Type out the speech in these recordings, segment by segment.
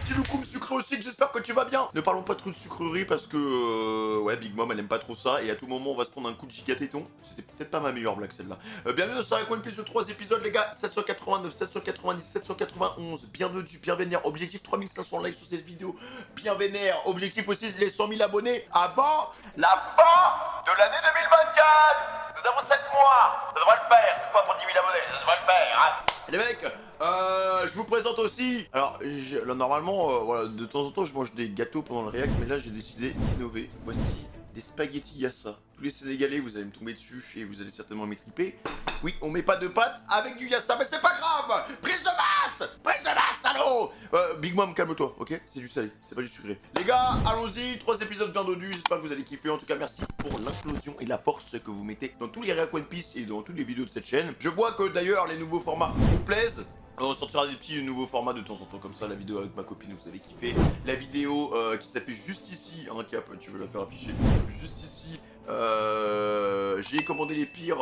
petit loukoum sucré aussi, que j'espère que tu vas bien. Ne parlons pas trop de sucrerie parce que ouais, Big Mom elle aime pas trop ça et à tout moment on va se prendre un coup de gigatéton. C'était peut-être pas ma meilleure blague celle-là. Bienvenue dans Sarah One Piece de 3 épisodes les gars, 789, 790, 791, bienvenue, bien vénère, objectif 3500 likes sur cette vidéo, bien vénère, objectif aussi les 100 000 abonnés avant la fin de l'année 2024. Nous avons 7 mois, ça devrait le faire, c'est pas pour 10 000 abonnés, ça devrait le faire, hein. Les mecs, je vous présente aussi. Alors, là, normalement, voilà, de temps en temps, je mange des gâteaux pendant le réact, mais là, j'ai décidé d'innover. Voici des spaghettis yassa. Tous les Sénégalais, vous allez me tomber dessus et vous allez certainement m'étriper. Oui, on met pas de pâtes avec du yassa, mais c'est pas grave. Prise de masse, salaud. Big Mom, calme-toi, ok? C'est du salé, c'est pas du sucré. Les gars, allons-y. 3 épisodes bien dodus. J'espère que vous allez kiffer. En tout cas, merci pour l'implosion et la force que vous mettez dans tous les réacs One Piece et dans toutes les vidéos de cette chaîne. Je vois que d'ailleurs, les nouveaux formats vous plaisent. On sortira des petits nouveaux formats de temps en temps comme ça, la vidéo avec ma copine, vous avez kiffé. La vidéo qui s'affiche juste ici, hein, Cap, tu veux la faire afficher juste ici. J'ai commandé les pires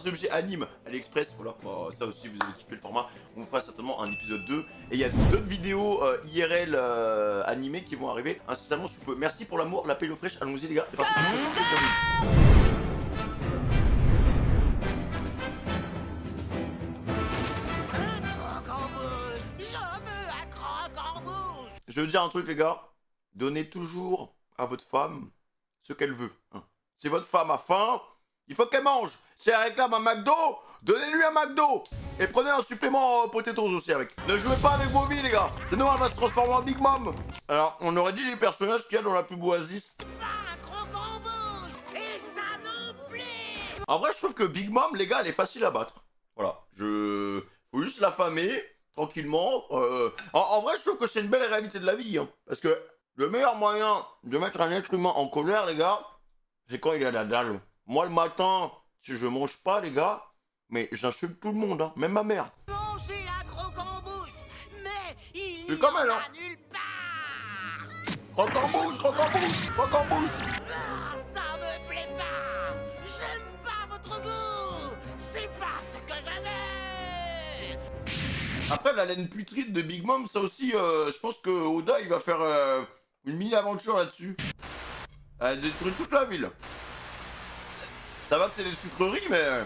objets anime AliExpress, voilà. Ça aussi, vous avez kiffé le format. On fera certainement un épisode 2. Et il y a d'autres vidéos IRL animées qui vont arriver incessamment sous peu. Merci pour l'amour, la paix l'eau fraîche. Allons-y les gars, c'est parti. Je veux dire un truc les gars, donnez toujours à votre femme ce qu'elle veut. Hein. Si votre femme a faim, il faut qu'elle mange. Si elle réclame un McDo, donnez-lui un McDo. Et prenez un supplément potatoes aussi avec. Ne jouez pas avec vos vies les gars, sinon elle va se transformer en Big Mom. Alors on aurait dit les personnages qu'il y a dans la pub Oasis. En vrai je trouve que Big Mom les gars elle est facile à battre. Voilà, faut juste l'affamer. Tranquillement. En vrai, je trouve que c'est une belle réalité de la vie. Hein, parce que le meilleur moyen de mettre un être humain en colère, les gars, c'est quand il a la dalle. Moi, le matin, si je mange pas, les gars, mais j'insulte tout le monde, hein, même ma mère. Manger un croc en bouche, mais il C'est comme elle, hein. nulle part. Croque en bouche, croque en bouche, croque en bouche. Ah, ça me plaît pas. J'aime pas votre goût. C'est pas ce que je veux. Après, la laine putride de Big Mom, ça aussi, je pense que Oda, il va faire une mini-aventure là-dessus. Elle détruit toute la ville. Ça va que c'est des sucreries, mais...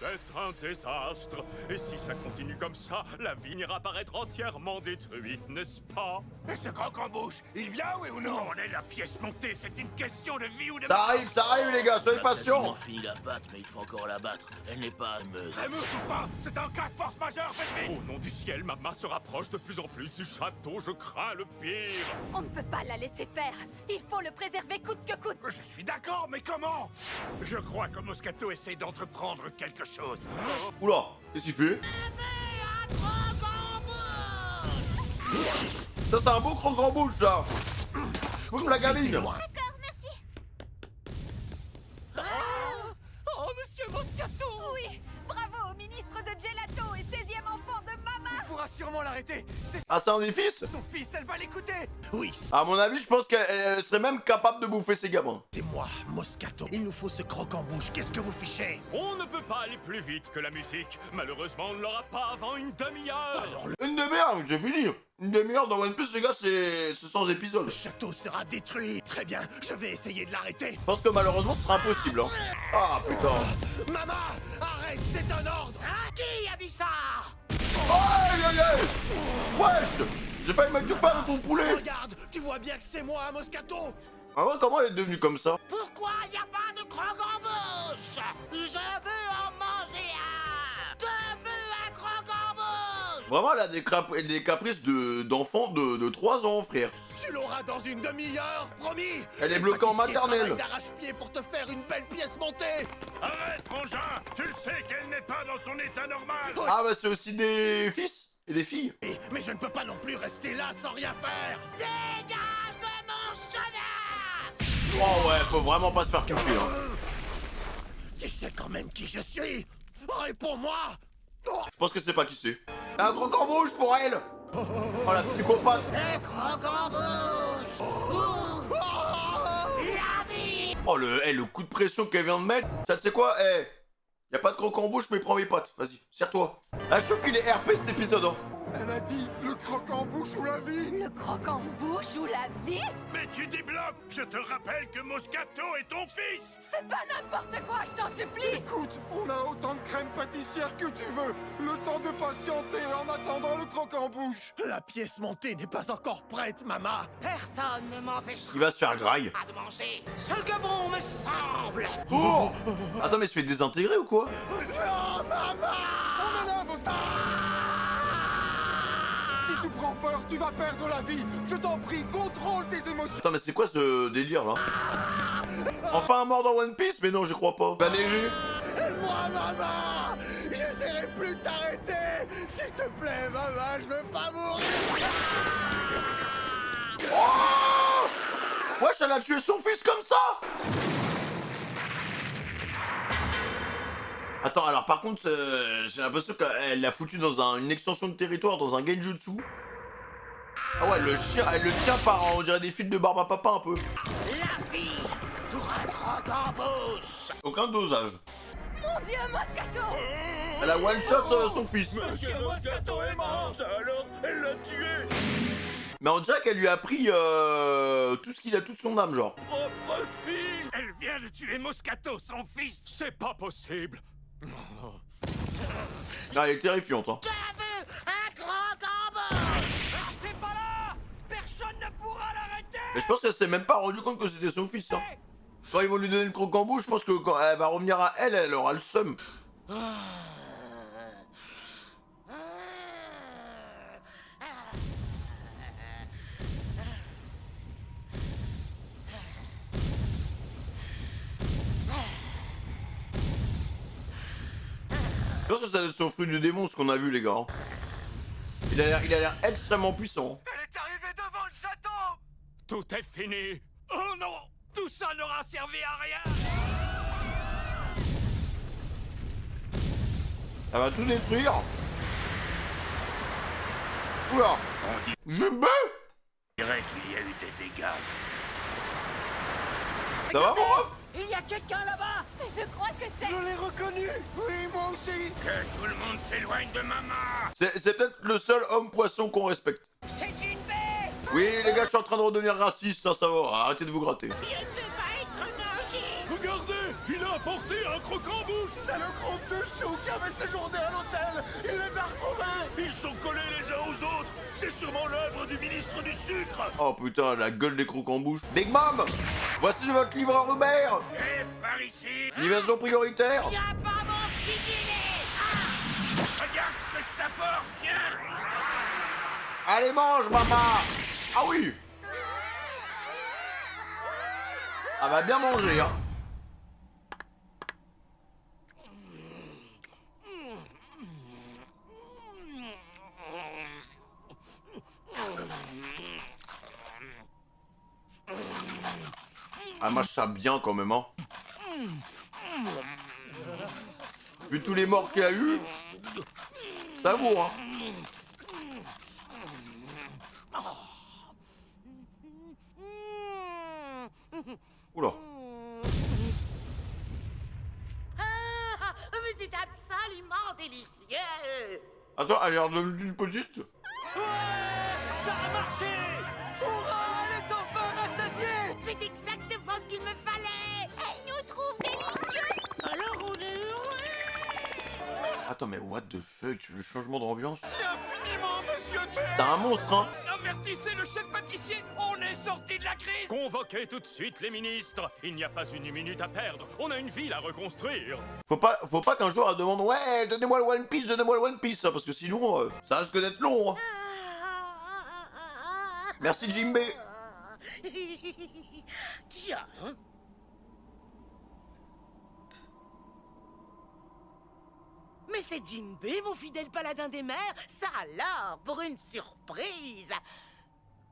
C'est un désastre. Et si ça continue comme ça, la vigne ira paraître entièrement détruite, n'est-ce pas? Et ce croc en bouche, il vient, oui ou non? On est la pièce montée, c'est une question de vie ou de Ça arrive les gars, soyez patients. On a fini la battre, mais il faut encore la battre. Elle n'est pas ameuseuse. Rémouche ou pas? C'est un cas de force majeure, faites vite! Au nom du ciel, Mama se rapproche de plus en plus du château, je crains le pire. On ne peut pas la laisser faire. Il faut le préserver coûte que coûte. Je suis d'accord, mais comment? Je crois que Moscato essaie d'entreprendre quelque chose. Oula, qu'est-ce qu'il fait? Un croc en bouche. Ça c'est un beau croque en bouche ça. Ouvre la gamine. D'accord, merci. Oh, monsieur Moscato. Oui, bravo au ministre de Gelato et 16e enfant de Mama. Il pourra sûrement l'arrêter! C'est Ah c'est un des fils? son fils, elle va l'écouter! Oui, À mon avis, je pense qu'elle serait même capable de bouffer ses gamins. c'est moi, Moscato. Il nous faut ce croc en bouche, qu'est-ce que vous fichez? On ne peut pas aller plus vite que la musique. Malheureusement, on ne l'aura pas avant une demi-heure. Une demi-heure, j'ai fini. Une demi-heure dans One Piece, les gars, c'est 100 épisodes. Le château sera détruit! Très bien, je vais essayer de l'arrêter! Je pense que malheureusement, ce sera impossible. Hein. Ah putain. Maman! Arrête, c'est un ordre! Ah, qui a dit ça? Aïe aïe aïe. Wesh. J'ai failli mettre du pain dans ton poulet. Regarde, tu vois bien que c'est moi, Moscato! Ah ouais, comment elle est devenue comme ça? Pourquoi y a pas de croc en bouche? Je veux en manger un. Je veux un croc en bouche. Vraiment, elle a des caprices d'enfant de 3 ans, frère. Tu l'auras dans une demi-heure, promis! Elle est bloquée en maternelle. D'arrache-pied pour te faire une belle pièce montée! Arrête, frangin. Tu le sais qu'elle n'est pas dans son état normal. Ah bah c'est aussi des fils et des filles. Mais je ne peux pas non plus rester là sans rien faire! Dégage de mon chemin. Oh ouais, faut vraiment pas se faire kiffer. Hein. Tu sais quand même qui je suis! Réponds-moi! Oh, Je pense que c'est pas qui c'est. Un croque en bouche pour elle. Oh la psychopathe. Un croc en bouche. La vie. Oh le coup de pression qu'elle vient de mettre. Ça tu sais quoi? Y a pas de croque en bouche mais prends mes potes. Vas-y, serre-toi. Ah je trouve qu'il est RP cet épisode. Hein. Elle a dit le croque en bouche ou la vie. Le croque en bouche ou la vie? Mais tu débloques! Je te rappelle que Moscato est ton fils! Fais pas n'importe quoi, je t'en supplie! Écoute, on a autant de crème pâtissière que tu veux. Le temps de patienter en attendant le croque en bouche. La pièce montée n'est pas encore prête, maman. Personne ne m'empêchera Il va se faire graille. pas de manger ce que bon me semble. Oh! Attends, mais il se fait désintégrer ou quoi? Non, maman. On est là, Moscato. Si tu prends peur, tu vas perdre la vie. Je t'en prie, contrôle tes émotions. Attends, mais c'est quoi ce délire là? Enfin un mort dans One Piece? Mais non, j'y crois pas. Va neiger. Moi, maman. J'essaierai plus de t'arrêter. S'il te plaît, maman, je veux pas mourir. Wesh, elle a tué son fils comme ça! Attends, alors par contre, j'ai l'impression qu'elle l'a foutu dans une extension de territoire, dans un genjutsu. Ah ouais, le chien, elle le tient par, on dirait des fils de barbe à papa un peu. La vie pour un croque en bouche. Aucun dosage. Mon Dieu, Moscato! Elle a one shot son fils. Monsieur Moscato est mort! Ça alors, elle l'a tué! Mais on dirait qu'elle lui a pris tout ce qu'il a, toute son âme, genre. Propre fille! Elle vient de tuer Moscato, son fils! C'est pas possible! Ah, elle est terrifiante, hein. Je veux un croque en bouche. Restez pas là! Personne ne pourra l'arrêter! Mais je pense qu'elle s'est même pas rendu compte que c'était son fils, hein. Quand ils vont lui donner le croque en bouche, je pense que quand elle va revenir à elle, elle aura le seum. Je pense que ça doit être son fruit du démon, ce qu'on a vu, les gars. hein. Il a l'air extrêmement puissant. Elle est arrivée devant le château! Tout est fini! Oh non! Tout ça n'aura servi à rien! Elle va tout détruire. Oula. Jimbe. Je dirais qu'il y a eu des dégâts. Ça va, mon ref? Il y a quelqu'un là-bas! Je crois que c'est... Je l'ai reconnu. Oui, moi aussi. Que tout le monde s'éloigne de maman! C'est peut-être le seul homme-poisson qu'on respecte. C'est Jinbei! Oui, les gars, je suis en train de redevenir raciste, hein, ça va. Arrêtez de vous gratter. Je ne veux pas être mangé. Regardez! Il a apporté un croque en bouche! C'est le groupe de choux qui avait séjourné à l'hôtel. Il les a retrouvés. Ils sont collés les uns aux autres! C'est sûrement l'œuvre du ministre du sucre! Oh putain, la gueule des crocs en bouche. Big Mom, voici votre livreur Uber. Et par ici! Livraison prioritaire. Y a pas mon petit dîner. Regarde ce que je t'apporte, tiens! Allez, mange, maman. Ah oui. Elle va bien manger, hein. Ah, mange ça bien quand même, hein. Vu tous les morts qu'il y a eu, ça vaut, hein. Oula. Ah, mais c'est absolument délicieux. Attends, elle a l'air devenue une petite. Ça a marché. Hurrah, elle est enfin rassasiée. C'est exactement ce qu'il me fallait. Elle nous trouve délicieux. Alors on est heureux. Attends, mais what the fuck, le changement d'ambiance. Merci infiniment, monsieur J. C'est un monstre, hein. Avertissez le chef pâtissier! On est sorti de la crise! Convoquez tout de suite les ministres! Il n'y a pas une minute à perdre! On a une ville à reconstruire! Faut pas qu'un jour elle demande ouais, donnez-moi le One Piece, hein, parce que sinon, ça risque d'être long. Hein. Merci Jimbe. Tiens. Mais c'est Jinbei, mon fidèle paladin des mers. Ça alors, pour une surprise.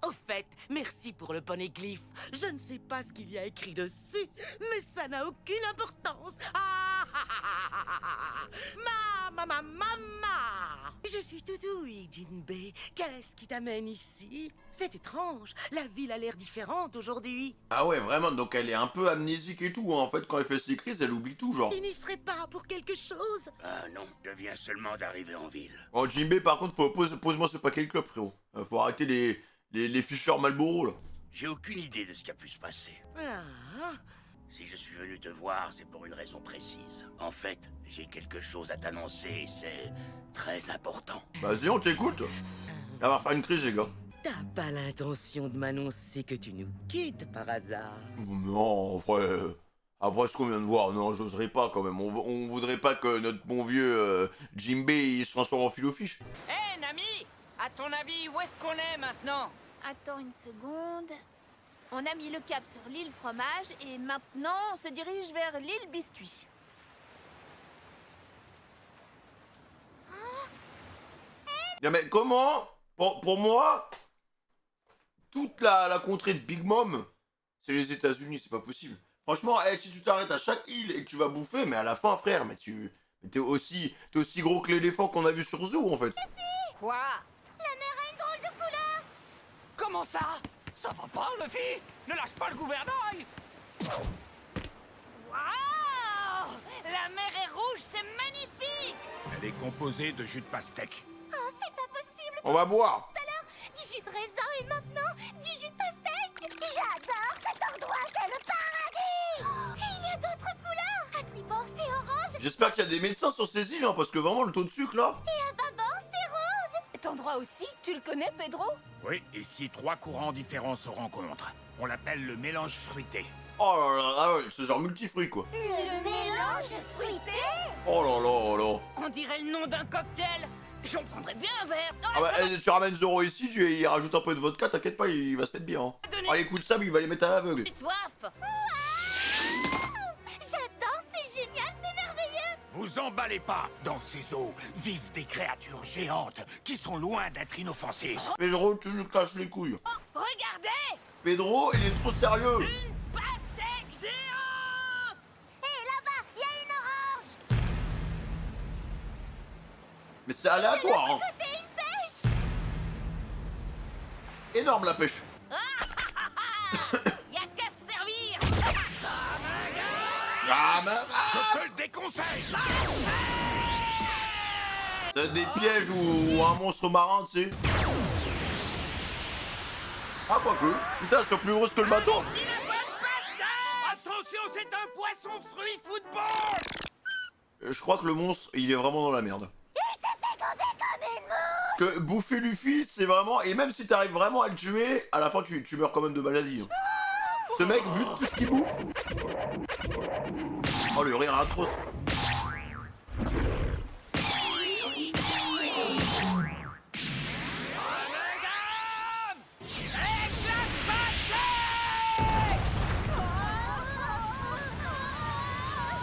Au fait, merci pour le poneglyphe. Je ne sais pas ce qu'il y a écrit dessus, mais ça n'a aucune importance. Mama! Je suis tout ouïe, Jinbei. Qu'est-ce qui t'amène ici? C'est étrange. La ville a l'air différente aujourd'hui. Ah ouais, vraiment, donc elle est un peu amnésique et tout, hein. En fait, quand elle fait ses crises, elle oublie tout, genre. Tu n'y serais pas pour quelque chose? Ah non, je viens seulement d'arriver en ville. Oh, Jinbei, par contre, pose-moi ce paquet de clopes, frérot. Faut arrêter les ficheurs Malboro, là. J'ai aucune idée de ce qui a pu se passer. Ah, Si je suis venu te voir, c'est pour une raison précise. En fait, j'ai quelque chose à t'annoncer et c'est très important. Vas-y, on t'écoute. On va faire une crise, les gars. t'as pas l'intention de m'annoncer que tu nous quittes par hasard? Non, après ce qu'on vient de voir, non, j'oserais pas quand même. On voudrait pas que notre bon vieux Jinbei il se transforme en filofiche. Hé, Nami! À ton avis, où est-ce qu'on est maintenant? Attends une seconde. On a mis le cap sur l'île Fromage et maintenant on se dirige vers l'île Biscuit. Non mais comment pour moi, toute la contrée de Big Mom, c'est les États-Unis, c'est pas possible. Franchement, si tu t'arrêtes à chaque île et que tu vas bouffer, mais à la fin, frère, mais t'es aussi gros que l'éléphant qu'on a vu sur Zoo, en fait. Quoi? La mer a une drôle de couleur. Comment ça? Ça va pas, Luffy? Ne lâche pas le gouvernail! Waouh! La mer est rouge, c'est magnifique! Elle est composée de jus de pastèque. Oh, c'est pas possible. On va boire. Tout à l'heure, du jus de raisin et maintenant du jus de pastèque. J'adore cet endroit, c'est le paradis. Et il y a d'autres couleurs. À tribord, c'est orange J'espère qu'il y a des médecins sur ces îles, hein, parce que vraiment, le taux de sucre, là... et à bâbord, c'est rose. Cet endroit aussi, tu le connais, Pedro? Oui, ici 3 courants différents se rencontrent. On l'appelle le mélange fruité. Oh là là, ah ouais, c'est genre multifruit, quoi. Le mélange fruité. Oh là là là. On dirait le nom d'un cocktail! J'en prendrais bien un verre! Oh, Ah bah, ça tu ramènes Zoro ici, il rajoute un peu de vodka, t'inquiète pas, il va se mettre bien. Hein. m'a donné Ah, les coups de sable, il va les mettre à l'aveugle. soif! J'adore, c'est génial, c'est merveilleux. Vous emballez pas. Dans ces eaux vivent des créatures géantes qui sont loin d'être inoffensives. Pedro, tu nous caches les couilles. Regardez! Pedro, il est trop sérieux. Une pastèque géante! Et là-bas, il y a une orange. Mais c'est aléatoire, hein. Côté une pêche. Énorme la pêche. Y'a qu'à se servir! Ah, mais... Je te le déconseille. C'est des pièges ou un monstre marin, tu sais. Ah, quoique. Putain, c'est plus gros que le bateau. Si la bonne pastèque! Attention, c'est un poisson-fruit football! Je crois que le monstre, il est vraiment dans la merde. Il s'est fait gober comme une mouche. Que bouffer Luffy, c'est vraiment... Et même si t'arrives vraiment à le tuer, à la fin, tu meurs quand même de maladie. Hein. Ce mec, vu tout ce qu'il bouffe... Oh, le rire atroce.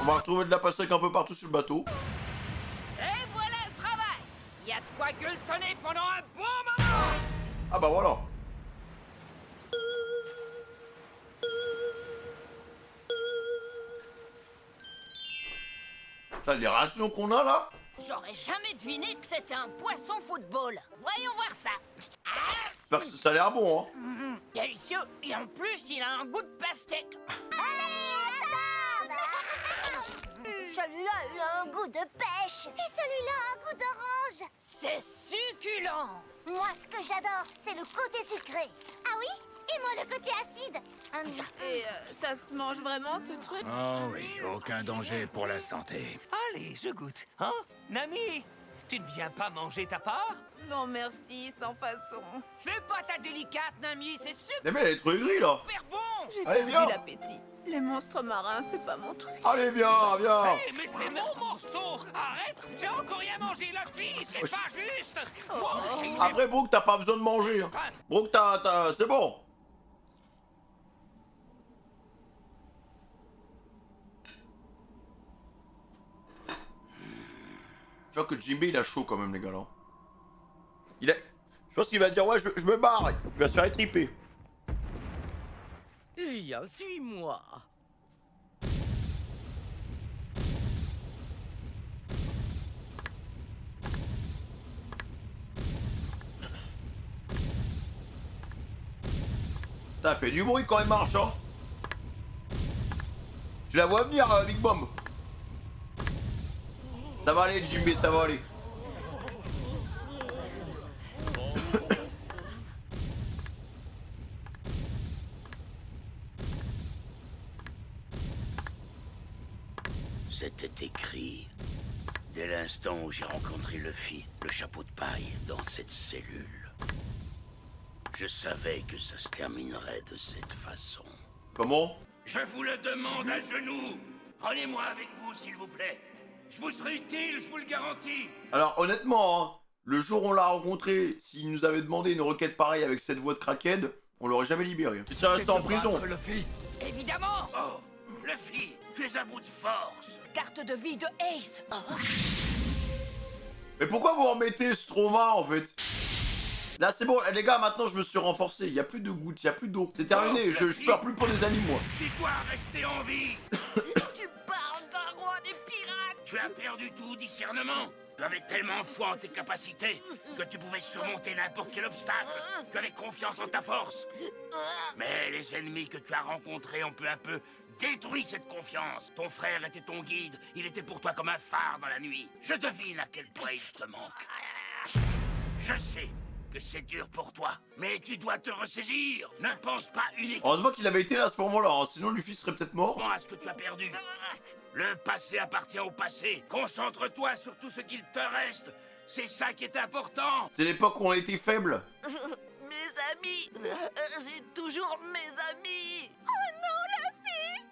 On va retrouver de la pastèque un peu partout sur le bateau. Et voilà le travail! Y'a de quoi gueuletonner pendant un bon moment! Ah bah voilà. Ça, les rations qu'on a là. J'aurais jamais deviné que c'était un poisson football. Voyons voir ça. J'espère que ça a l'air bon, hein. Délicieux. Et en plus, il a un goût de pastèque. Celui-là, il a un goût de pêche. Et celui-là, un goût d'orange. C'est succulent. Moi, ce que j'adore, c'est le côté sucré. Ah oui? Et moi, le côté acide. Et ça se mange vraiment ce truc? Oh oui, aucun danger pour la santé. Allez, je goûte. Hein? Nami, tu ne viens pas manger ta part? Non merci, sans façon. Fais pas ta délicate, Nami. C'est super Mais elle est trop aigrie là. bon. J'ai Allez, viens. perdu l'appétit. Les monstres marins, c'est pas mon truc. Allez, viens, viens. Hé, mais c'est mon morceau! Arrête! J'ai encore rien mangé, la fille! C'est pas juste! Moi aussi, j'ai Après, Brooke, t'as pas besoin de manger. Hein. Brooke, c'est bon. Je vois que Jinbei, il a chaud quand même, les gars, là. Je pense qu'il va dire ouais, je me barre. Il va se faire étriper. Viens, suis-moi. Ça fait du bruit quand il marche, hein. Je la vois venir, Big Mom. Ça va aller, Jimbe, ça va aller. C'était écrit dès l'instant où j'ai rencontré Luffy, le chapeau de paille, dans cette cellule. Je savais que ça se terminerait de cette façon. Comment? Je vous le demande à genoux. Prenez-moi avec vous, s'il vous plaît. Je vous serai utile, je vous le garantis. Alors, honnêtement, hein, le jour où on l'a rencontré, s'il nous avait demandé une requête pareille avec cette voix de crackhead, on l'aurait jamais libéré. Il serait resté en prison. Évidemment. Oh, Luffy, tu es à bout de force. Carte de vie de Ace. Mais pourquoi vous remettez ce trauma, en fait? Là, c'est bon, les gars, maintenant, je me suis renforcé. Il n'y a plus de gouttes, il n'y a plus d'eau. C'est terminé, je pleure plus pour les animaux, moi. Tu dois rester en vie. Tu parles d'un roi des pirates. Tu as perdu tout discernement. Tu avais tellement foi en tes capacités que tu pouvais surmonter n'importe quel obstacle. Tu avais confiance en ta force. Mais les ennemis que tu as rencontrés ont peu à peu détruit cette confiance. Ton frère était ton guide. Il était pour toi comme un phare dans la nuit. Je devine à quel point il te manque. Je sais que c'est dur pour toi, mais tu dois te ressaisir. Ne pense pas uniquement Heureusement qu'il avait été là à ce moment-là, hein, sinon Luffy serait peut-être mort. à ce que tu as perdu. Le passé appartient au passé. Concentre-toi sur tout ce qu'il te reste. C'est ça qui est important. C'est l'époque où on était faible. Mes amis. J'ai toujours mes amis. Oh non, la fille!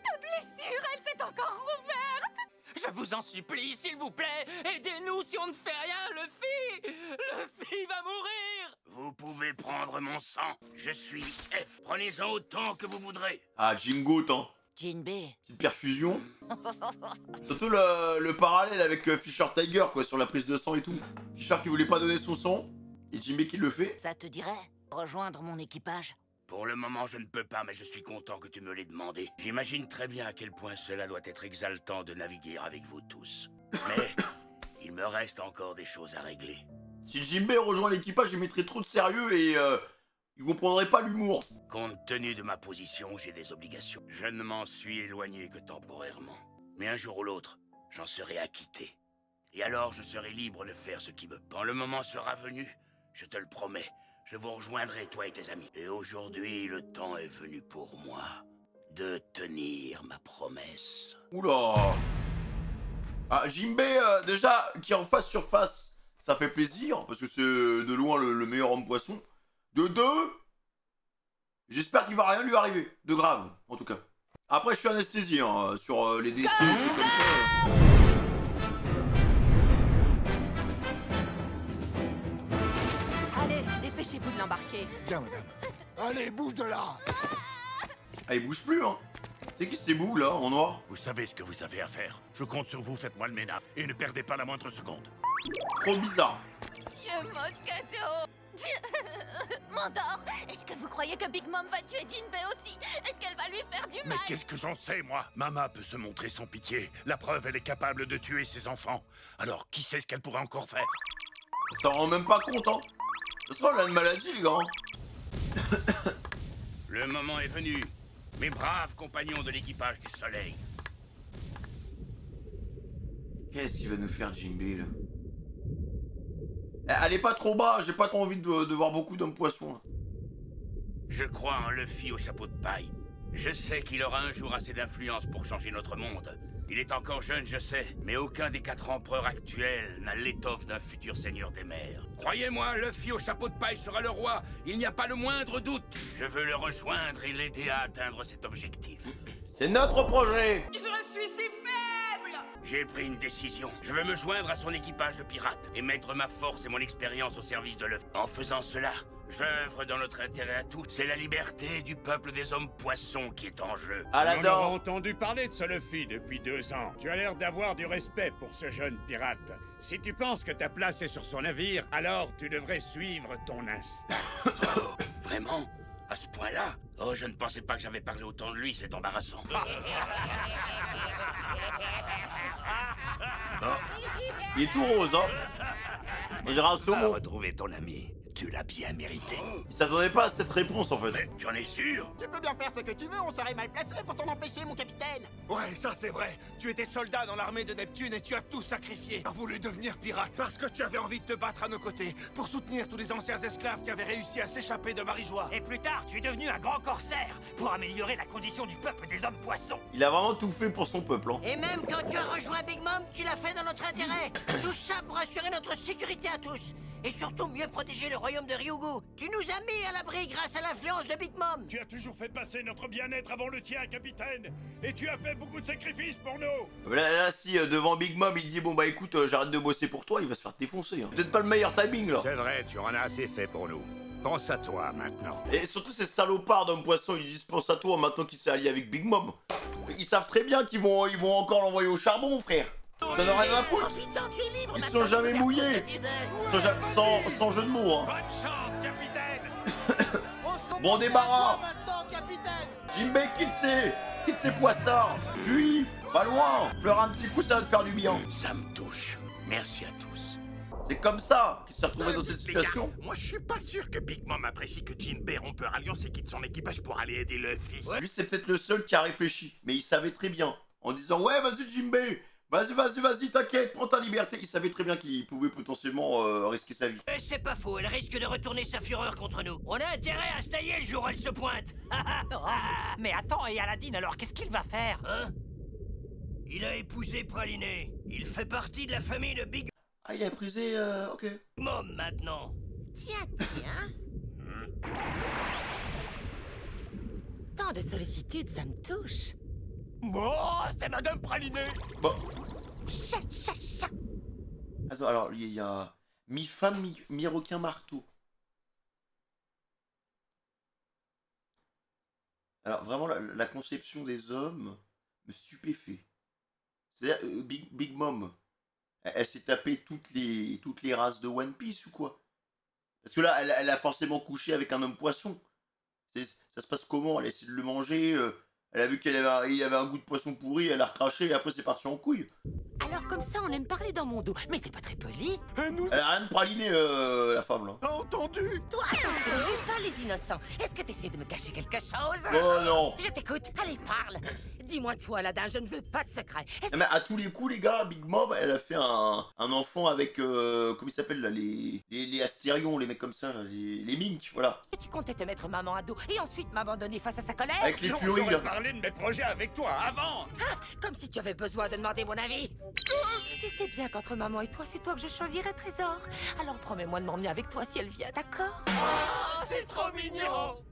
Ta blessure, elle s'est encore rouverte! Je vous en supplie, s'il vous plaît, aidez-nous si on ne fait rien, Luffy va mourir. Vous pouvez prendre mon sang. Je suis F. Prenez-en autant que vous voudrez. Ah, Jingo, hein. Jinbe. Petite perfusion. Surtout le parallèle avec Fisher Tiger, quoi, sur la prise de sang et tout. Fisher qui voulait pas donner son sang, et Jinbe qui le fait. Ça te dirait rejoindre mon équipage? Pour le moment, je ne peux pas, mais je suis content que tu me l'aies demandé. J'imagine très bien à quel point cela doit être exaltant de naviguer avec vous tous. Mais il me reste encore des choses à régler. Si Jinbe rejoint l'équipage, il mettrait trop de sérieux et il comprendrait pas l'humour. Compte tenu de ma position, j'ai des obligations. Je ne m'en suis éloigné que temporairement. Mais un jour ou l'autre, j'en serai acquitté. Et alors, je serai libre de faire ce qui me... Quand le moment sera venu, je te le promets, je vous rejoindrai, toi et tes amis. Et aujourd'hui, le temps est venu pour moi de tenir ma promesse. Oula. Ah, Jinbe, déjà, qui en face sur face, ça fait plaisir, parce que c'est de loin le meilleur homme poisson. De deux, j'espère qu'il va rien lui arriver, de grave, en tout cas. Après, je suis anesthésié hein, sur les décès, des trucs comme ça. Allez, dépêchez-vous de l'embarquer. Bien, madame. Allez, bouge de là. Ah, il bouge plus, hein. C'est qui ces bougs, là, en noir? Vous savez ce que vous avez à faire. Je compte sur vous, faites-moi le ménage. Et ne perdez pas la moindre seconde. Trop bizarre. Monsieur Moscato! Mandor, est-ce que vous croyez que Big Mom va tuer Jinbe aussi? Est-ce qu'elle va lui faire du Mais mal? qu'est-ce que j'en sais, moi? Mama peut se montrer sans pitié. La preuve, elle est capable de tuer ses enfants. Alors, qui sait ce qu'elle pourrait encore faire? Ça rend même pas compte, hein. Ça se voit, elle a une maladie, les gars. Hein. Le moment est venu. Mes braves compagnons de l'équipage du Soleil. Qu'est-ce qu'il va nous faire, Jinbe, là? Elle est pas trop bas, j'ai pas trop envie de voir beaucoup d'hommes poissons, là. Je crois en Luffy au chapeau de paille. Je sais qu'il aura un jour assez d'influence pour changer notre monde. Il est encore jeune, je sais, mais aucun des 4 empereurs actuels n'a l'étoffe d'un futur seigneur des mers. Croyez-moi, Luffy au chapeau de paille sera le roi, il n'y a pas le moindre doute. Je veux le rejoindre et l'aider à atteindre cet objectif. C'est notre projet. Je suis si faible. J'ai pris une décision. Je veux me joindre à son équipage de pirates et mettre ma force et mon expérience au service de Luffy. En faisant cela, J'œuvre dans notre intérêt à tous. C'est la liberté du peuple des hommes poissons qui est en jeu. Ah On aura là-dedans. entendu parler de ce Luffy depuis 2 ans. Tu as l'air d'avoir du respect pour ce jeune pirate. Si tu penses que ta place est sur son navire, alors tu devrais suivre ton instinct. Oh, vraiment? À ce point-là? Oh, je ne pensais pas que j'avais parlé autant de lui, c'est embarrassant. Il est tout rose, hein. On dirait un Va saumon. retrouver ton ami. Tu l'as bien mérité. Il s'attendait pas à cette réponse en fait. Mais tu en es sûr? Tu peux bien faire ce que tu veux, on serait mal placé pour t'en empêcher, mon capitaine. Ouais, ça c'est vrai. Tu étais soldat dans l'armée de Neptune et tu as tout sacrifié. Tu as voulu devenir pirate parce que tu avais envie de te battre à nos côtés pour soutenir tous les anciens esclaves qui avaient réussi à s'échapper de Marie-Joie. Et plus tard, tu es devenu un grand corsaire pour améliorer la condition du peuple des hommes poissons. Il a vraiment tout fait pour son peuple, hein. Et même quand tu as rejoint Big Mom, tu l'as fait dans notre intérêt. Tout ça pour assurer notre sécurité à tous. Et surtout mieux protéger le royaume de Ryugu. Tu nous as mis à l'abri grâce à l'influence de Big Mom. Tu as toujours fait passer notre bien-être avant le tien, capitaine. Et tu as fait beaucoup de sacrifices pour nous. Là, si devant Big Mom il dit bon bah écoute j'arrête de bosser pour toi, il va se faire défoncer. Hein. Peut-être pas le meilleur timing là. C'est vrai, tu en as assez fait pour nous. Pense à toi maintenant. Et surtout ces salopards d'hommes poissons, ils disent pense à toi maintenant qu'il s'est allié avec Big Mom. Ils savent très bien qu'ils vont encore l'envoyer au charbon, frère. Ça n'aurait rien à foutre. Profites-en, tu es libre. Ils maintenant sont jamais de faire mouillés. cette idée. Sans jeu de mots, hein. Bonne chance, capitaine. Bon débarras. Maintenant, capitaine. Jinbei, quitte ses poissards. Puis, pas loin. Pleure un petit coup, ça va te faire du bien. Ça me touche. Merci à tous. C'est comme ça qu'il s'est retrouvé dans cette Les gars, situation. moi je suis pas sûr que Big Mom apprécie que Jinbei rompe leur alliance et quitte son équipage pour aller aider Luffy. Lui, c'est peut-être le seul qui a réfléchi. Mais il savait très bien. En disant ouais, vas-y Jinbei. Vas-y, t'inquiète, prends ta liberté. Il savait très bien qu'il pouvait potentiellement risquer sa vie. C'est pas faux, elle risque de retourner sa fureur contre nous. On a intérêt à se tailler le jour où elle se pointe. Mais attends, et Aladdin, alors qu'est-ce qu'il va faire? Hein? Il a épousé Praliné. Il fait partie de la famille de Big Ah, il a brisé, ok. Mom maintenant. Tiens. Tant de sollicitude, ça me touche. Oh, c'est Madame Pralinée. Bon, Chat, chat, chat. attends, alors, il y a mi-femme, mi-requin marteau. Alors, vraiment, la conception des hommes me stupéfait. C'est-à-dire, Big Mom, elle s'est tapée toutes les races de One Piece ou quoi? Parce que là, elle a forcément couché avec un homme poisson. Ça se passe comment? Elle a essayé de le manger, elle a vu qu'il avait un goût de poisson pourri, elle a recraché et après c'est parti en couille. Alors comme ça, on aime parler dans mon dos, mais c'est pas très poli. Elle a rien de praliné, la femme là. T'as entendu? Toi, attention, juge pas les innocents. Est-ce que t'essaies de me cacher quelque chose? Oh non. Je t'écoute, allez, parle. Dis-moi toi, Aladdin, je ne veux pas de secret. Est-ce Mais à tous les coups, les gars, Big Mom, elle a fait un enfant avec, comment ils s'appellent là, les Astérions, les mecs comme ça, là, les Mink, voilà. que tu comptais te mettre maman à dos et ensuite m'abandonner face à sa colère? Avec les Non, furies j'aurais là. parlé de mes projets avec toi avant. Comme si tu avais besoin de demander mon avis. Tu sais bien qu'entre maman et toi, c'est toi que je choisirais, Trésor. Alors promets-moi de m'emmener avec toi si elle vient, d'accord? C'est trop mignon.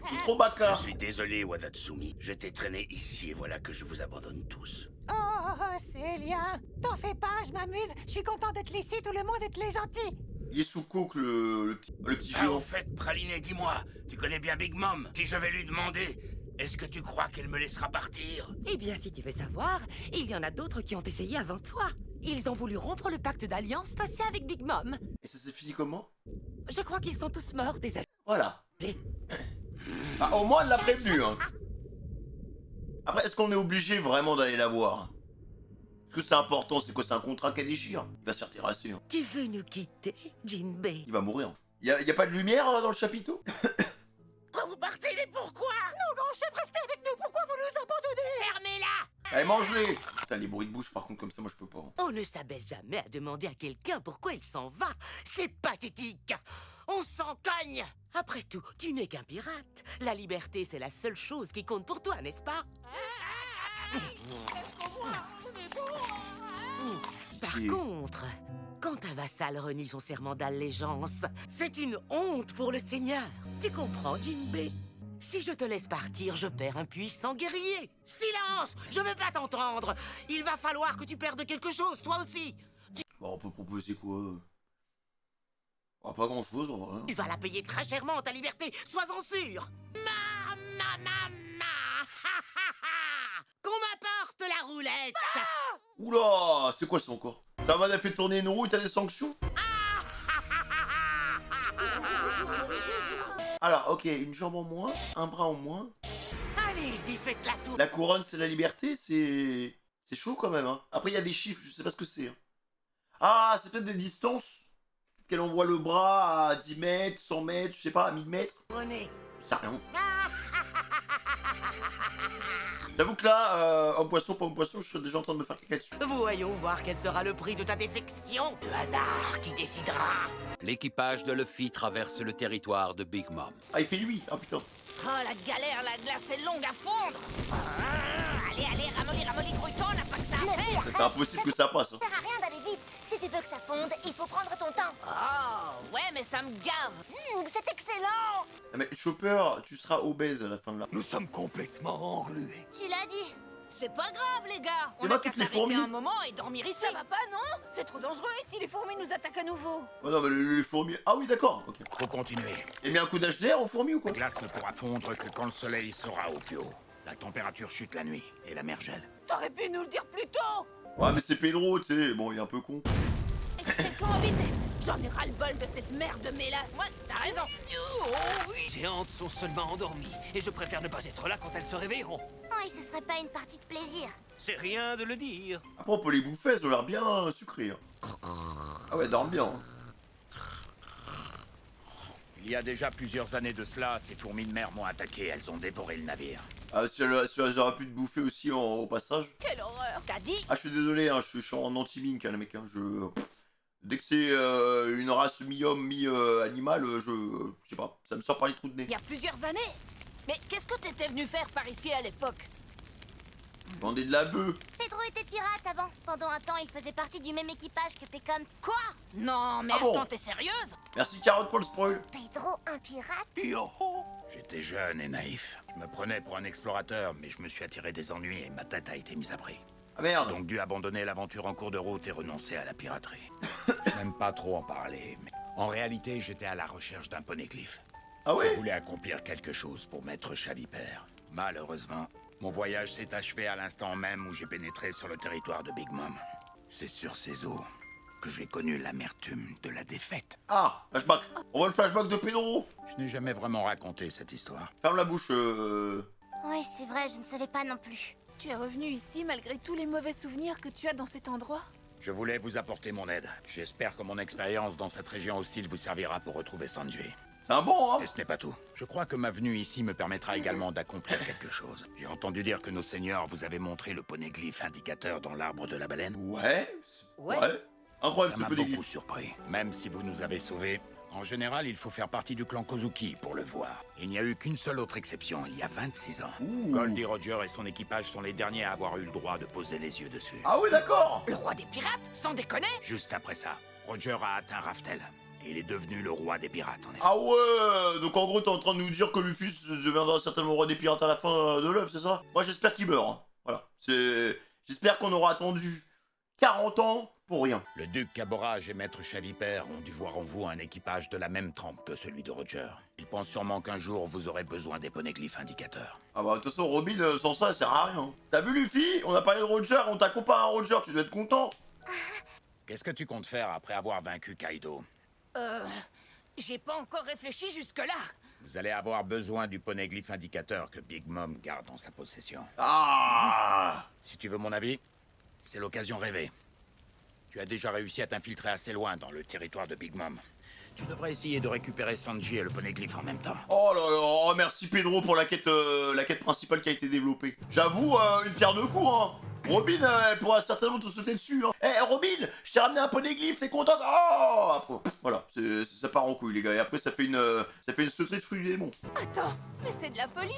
C'est trop bacard. Je suis désolé, Wadatsumi. Je t'ai traîné ici et voilà que je vous abandonne tous. Oh, Célia, t'en fais pas, je m'amuse. Je suis content d'être ici, tout le monde est les gentils. Il est sous coke, le petit Ah, au géant. fait, Praliné, dis-moi, tu connais bien Big Mom? Si je vais lui demander, est-ce que tu crois qu'elle me laissera partir? Eh bien, si tu veux savoir, il y en a d'autres qui ont essayé avant toi. Ils ont voulu rompre le pacte d'alliance passé avec Big Mom. Et ça s'est fini comment? Je crois qu'ils sont tous morts, désolé. Voilà. Bah, au moins, elle l'a prévenu, hein. Après, est-ce qu'on est obligé vraiment d'aller la voir? Parce que c'est important, c'est quoi? C'est un contrat qu'elle déchire. Il va se faire terrasser, hein. Tu veux nous quitter, Jinbei? Il va mourir. Y a pas de lumière dans le chapiteau? Pourquoi vous partez, mais pourquoi? Non, grand chef, restez avec nous. Pourquoi vous nous abandonnez? Fermez-la! Allez, mange-les! Putain, les bruits de bouche, par contre, comme ça, moi, je peux pas. Hein. On ne s'abaisse jamais à demander à quelqu'un pourquoi il s'en va. C'est pathétique. On s'en cogne. Après tout, tu n'es qu'un pirate. La liberté, c'est la seule chose qui compte pour toi, n'est-ce pas? Par C'est- contre, quand un vassal renie son serment d'allégeance, c'est une honte pour le seigneur. Tu comprends, Jinbei? Si je te laisse partir, je perds un puissant guerrier. Silence! Je veux pas t'entendre. Il va falloir que tu perdes quelque chose, toi aussi. Bon, on peut proposer quoi? Ah, pas grand-chose, en vrai. Tu vas la payer très chèrement, ta liberté, sois-en sûr. Qu'on m'apporte la roulette. Oula, c'est quoi ça encore? Ça m'a fait tourner une roue et t'as des sanctions? Alors, ok, une jambe en moins, un bras en moins. Allez-y, faites la tour. La couronne, c'est la liberté, c'est... C'est chaud quand même, hein. Après, il y a des chiffres, je sais pas ce que c'est. Hein. Ah, c'est peut-être des distances. Peut-être qu'elle envoie le bras à 10 mètres, 100 mètres, je sais pas, à 1000 mètres. Prenez. Ça rien. J'avoue que là, homme poisson, pas homme poisson, je suis déjà en train de me faire caca dessus. Voyons voir quel sera le prix de ta défection. Le hasard qui décidera. L'équipage de Luffy traverse le territoire de Big Mom. Ah, il fait nuit, ah putain. Oh, la galère, la glace est longue à fondre. Allez, ramolli, Gruton, on n'a pas que ça à faire. C'est impossible que ça passe. Hein. Ça sert à rien d'aller vite. Si tu veux que ça fonde, il faut prendre ton temps. Oh, ouais, mais ça me gave. C'est excellent. Ah, mais Chopper, tu seras obèse à la fin de la... Nous sommes complètement englués. Tu l'as dit. C'est pas grave, les gars. Et On bah, a qu'à toutes les s'arrêter fourmis. un moment et dormir ici. Ça va pas, non? C'est trop dangereux et si les fourmis nous attaquent à nouveau? Oh non, mais les fourmis... Ah oui, d'accord, ok. Faut continuer. Et mis un coup d'HDR aux fourmis ou quoi? La glace ne pourra fondre que quand le soleil sera au plus haut. La température chute la nuit et la mer gèle. T'aurais pu nous le dire plus tôt! Ouais, mais c'est Pedro, tu sais, bon, il est un peu con. Excellent en vitesse! J'en ai ras-le-bol de cette merde de mélasse! Ouais, t'as raison. Les géantes sont seulement endormies, et je préfère ne pas être là quand elles se réveilleront. Oh, et ce serait pas une partie de plaisir. C'est rien de le dire. Après, on peut les bouffer, elles ont l'air bien sucrées. Hein. Ah ouais, elles dorment bien. Hein. Il y a déjà plusieurs années de cela, ces fourmis de mer m'ont attaqué, elles ont dévoré le navire. Ah, si elles auraient pu te bouffer aussi au passage. Quelle horreur! T'as dit? Ah, je suis désolé, hein, je suis en anti-mink, hein, les mecs. Hein, dès que c'est une race mi-homme, mi-animal, je sais pas, ça me sort par les trous de nez. Il y a plusieurs années. Mais qu'est-ce que t'étais venu faire par ici à l'époque? Vendez de la bœuf. Pedro était pirate avant. Pendant un temps, il faisait partie du même équipage que Pécoms. Quoi? Non, mais Ah bon? attends, t'es sérieuse? Merci Carotte pour le spoil. Pedro, un pirate? Yo-ho! J'étais jeune et naïf. Je me prenais pour un explorateur, mais je me suis attiré des ennuis et ma tête a été mise à prix. Ah merde. J'ai donc dû abandonner l'aventure en cours de route et renoncer à la piraterie. Je n'aime pas trop en parler, mais en réalité, j'étais à la recherche d'un poneglyphe. Ah Je ouais? voulais accomplir quelque chose pour Maître Chavipère. Malheureusement, mon voyage s'est achevé à l'instant même où j'ai pénétré sur le territoire de Big Mom. C'est sur ces eaux que j'ai connu l'amertume de la défaite. Ah, flashback. On voit le flashback de Pedro. Je n'ai jamais vraiment raconté cette histoire. Ferme la bouche. Ouais, c'est vrai, je ne savais pas non plus. Tu es revenu ici malgré tous les mauvais souvenirs que tu as dans cet endroit? Je voulais vous apporter mon aide. J'espère que mon expérience dans cette région hostile vous servira pour retrouver Sanji. C'est un bon, hein? Et ce n'est pas tout. Je crois que ma venue ici me permettra également d'accomplir quelque chose. J'ai entendu dire que nos seigneurs vous avaient montré le poneglyphe indicateur dans l'arbre de la baleine. Ouais. Ouais. Incroyable Ça ce m'a peu beaucoup d'église. surpris. Même si vous nous avez sauvés, en général, il faut faire partie du clan Kozuki pour le voir. Il n'y a eu qu'une seule autre exception, il y a 26 ans. Goldie Roger et son équipage sont les derniers à avoir eu le droit de poser les yeux dessus. Ah oui, d'accord. Le roi des pirates? Sans déconner? Juste après ça, Roger a atteint Raftel. Et il est devenu le roi des pirates, en effet. Ah ouais. Donc en gros, t'es en train de nous dire que Luffy deviendra certainement roi des pirates à la fin de l'œuvre, c'est ça? Moi, j'espère qu'il meurt. Hein. Voilà. J'espère qu'on aura attendu 40 ans pour rien. Le duc Caborage et Maître Chavipère ont dû voir en vous un équipage de la même trempe que celui de Roger. Ils pensent sûrement qu'un jour vous aurez besoin des poneglyphes indicateurs. Ah bah de toute façon, Robin, sans ça, ça sert à rien. T'as vu Luffy? On a parlé de Roger, on t'a comparé à Roger, tu dois être content. Qu'est-ce que tu comptes faire après avoir vaincu Kaido? J'ai pas encore réfléchi jusque-là. Vous allez avoir besoin du poneglyphe indicateur que Big Mom garde en sa possession. Ah. Si tu veux mon avis, c'est l'occasion rêvée. Tu as déjà réussi à t'infiltrer assez loin dans le territoire de Big Mom. Tu devrais essayer de récupérer Sanji et le poneglyphe en même temps. Oh là là, oh, merci Pedro pour la quête principale qui a été développée. J'avoue, une pierre deux coups, hein. Robin, elle pourra certainement te sauter dessus, hein. Eh, Robin, je t'ai ramené un poneglyphe, t'es contente? Oh après, voilà, ça part en couille, les gars. Et après, ça fait une sauterie de fruits du démon. Attends, mais c'est de la folie!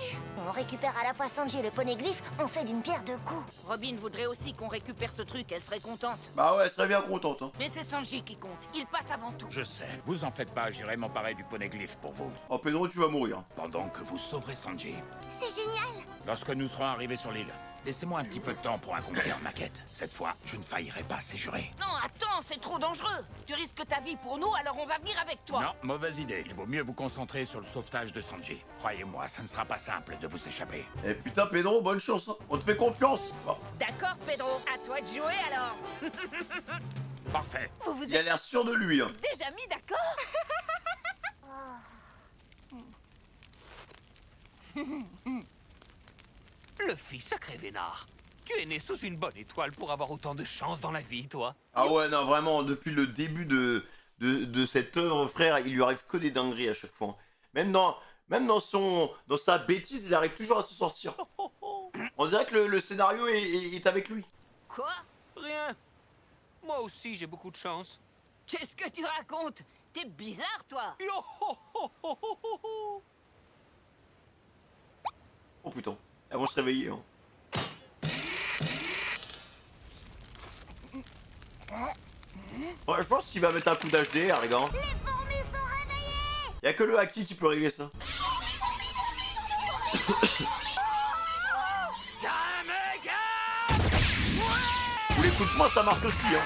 On récupère à la fois Sanji et le poneglyphe, on fait d'une pierre deux coups. Robin voudrait aussi qu'on récupère ce truc, elle serait contente. Bah ouais, elle serait bien contente, hein. Mais c'est Sanji qui compte, il passe avant tout. Je sais, vous en faites pas, j'irai m'emparer du poneglyphe pour vous. Oh, Pedro, tu vas mourir. Pendant que vous sauverez Sanji. C'est génial. Lorsque nous serons arrivés sur l'île, Laissez-moi un petit peu de temps pour accomplir ma quête. Cette fois, je ne faillirai pas, c'est juré. Non, attends, c'est trop dangereux. Tu risques ta vie pour nous, alors on va venir avec toi. Non, mauvaise idée. Il vaut mieux vous concentrer sur le sauvetage de Sanji. Croyez-moi, ça ne sera pas simple de vous échapper. Eh putain, Pedro, bonne chance, hein. On te fait confiance. Oh, D'accord, Pedro, à toi de jouer alors. Parfait. Vous vous il a êtes l'air sûr de lui, hein. déjà mis d'accord? Luffy, sacré vénard. Tu es né sous une bonne étoile pour avoir autant de chance dans la vie, toi. Ah ouais, non, vraiment, depuis le début de cette œuvre, frère, il lui arrive que des dingueries à chaque fois. Même dans sa bêtise, il arrive toujours à se sortir. On dirait que le scénario est avec lui. Quoi? Rien. Moi aussi, j'ai beaucoup de chance. Qu'est-ce que tu racontes? T'es bizarre, toi. Yo ho ho ho ho ho ho. Oh putain, elles vont se réveiller, hein. Ouais, je pense qu'il va mettre un coup d'HDR, les gars. Les fourmis sont réveillées. Y'a que le Haki qui peut régler ça. Ou les coups de poing, ça marche aussi, hein.